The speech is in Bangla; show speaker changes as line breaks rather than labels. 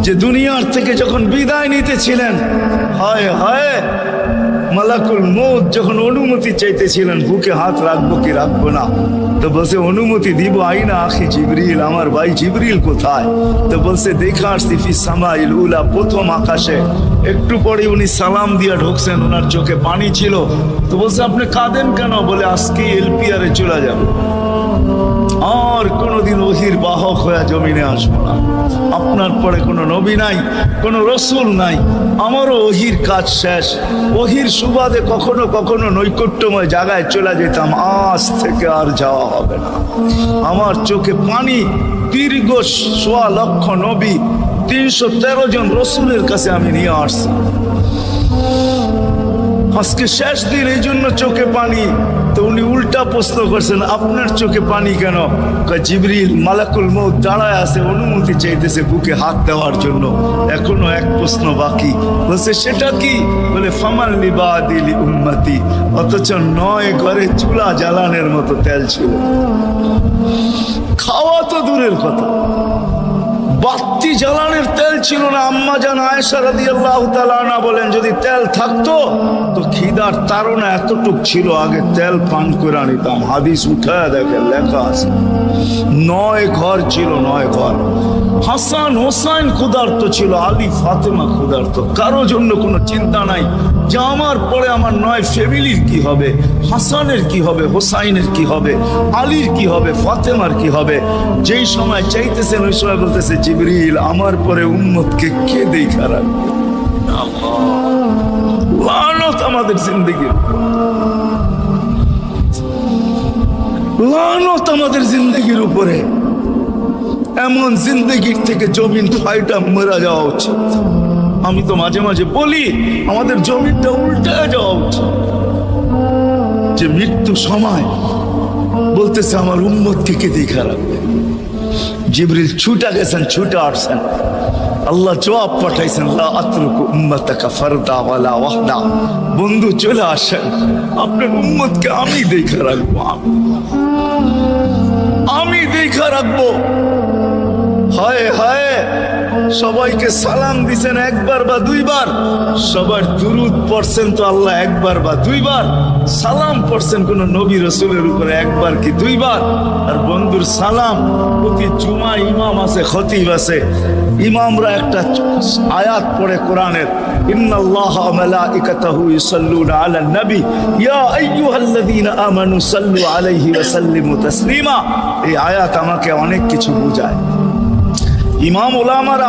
যে দুনিয়ার থেকে যখন বিদায় নিতেছিলেন, হায় হায়, মালাকুল মউত যখন অনুমতি চাইতেছিলেন বুকে হাত রাখবো কি রাখবো না, তো বলছে অনুমতি দিব। আইনা আখি জিবরিল, আমার ভাই জিবরিল কোথায়? তো বলছে দেখা আসছি ফি সামাইল উলা, প্রথম আকাশে। একটু পরে উনি সালাম দিয়া ঢুকছেন, ওনার চোখে পানি ছিল। তো বলছে আপনি কাঁদেন কেন? বলে আজকে এলপিআরে চলে যাবে, আর কোনোদিন ওহির বাহক হয়ে জমিনে আসবো না। আপনার পরে কোনো নবী নাই, কোনো রসুল নাই, আমারও ওহির কাজ শেষ। ওহির সুবাদে কখনো কখনো নৈকট্যময় জায়গায় চলে যেতাম, আজ থেকে আর যাওয়া হবে না। আমার চোখে পানি। দীর্ঘ ১.৫ লক্ষ নবী, ৩১৩ জন রসুলের কাছে আমি নিয়ে আসছি। আজকে শেষ দিন, এই জন্য চোখে পানি। তো উনি উল্টা প্রশ্ন করছেন, আপনার চোখে পানি কেন? জিবরিল মালাকুল মউত দাঁড়ায় আছে, অনুমতি চাইতেছে বুকে হাত দেওয়ার জন্য। এখনো এক প্রশ্ন বাকি। বলছে সেটা কি? বলে ফামাল লিবাদিলি উম্মতি। অথচ ৯ ঘরে চুলা জ্বালানোর মতো তেল ছিল। খাওয়া তো দূরের কথা, বাতি জ্বালানোর তেল ছিল না। আম্মা জান আয়েশা রাদিয়াল্লাহু তাআলা আনহা বলেন, যদি তেল থাকতো তো খিদার তাড়না এতটুক ছিল, আগে তেল পান করে নিতাম। হাদিস উঠায় দেখেন, লেখা আছে ৯ ঘর ছিল, ৯ ঘর। হাসান হোসাইন ক্ষুধার্ত ছিল, আলী ফাতেমা ক্ষুধার্ত। কারো জন্য কোনো চিন্তা নাই যে আমার পরে আমার ৯ ফ্যামিলির কি হবে, হাসানের কি হবে, হোসাইনের কি হবে, আলীর কি হবে, ফাতেমার কি হবে। যেই সময় চাইতেছেন ওই সময় বলতেছে জিবরিল আমার পরে উম্মতকে কে দেখা রাখবে? লানত আমাদের জিন্দেগির, লানত আমাদের জিন্দেগির উপরে। এমন জিন্দেগির থেকে জমিন ফাইটা মরা যাওয়া উচিত। আমি তো মাঝে মাঝে বলি আমাদের জমিনটা উল্টে যাওয়া উচিত, যে মৃত্যু সময় বলতেছে আমার উম্মতকে কে দেখা রাখবে। জিবরিল ছুটা গেছেন, ছুটে আসছেন, আল্লাহ জবাব পাঠাইছেন, লা আতরুকু উম্মাতাকা ফারদা ওয়ালা ওয়াহদা। বন্ধু চলে আসেন, আপনার উম্মতকে আমি দেখা রাখবো, আমি দেখা রাখবো। হায় হায়, সবাইকে সালাম দিছেন একবার বা দুইবার, সবার দুরুদ পড়ছেন তো আল্লাহ একবার বা দুইবার, সালাম পড়ছেন কোন নবী রসুলের উপরে একবার কি দুইবার। আর বন্ধুর সালাম প্রতি জুমা ইমাম আছে, খতিব আছে, ইমামরা একটা আয়াত পড়ে কোরআনের, ইন্নাল্লাহা ওয়া মালাইকাতাহু ইউসাল্লুনা আলান নবী ইয়া আইয়ুহাল্লাযীনা আমানু সাল্লু আলাইহি ওয়া সাল্লিমু তাসলিমা। এই আয়াত আমাকে অনেক কিছু বোঝায়। ইমাম ওলামারা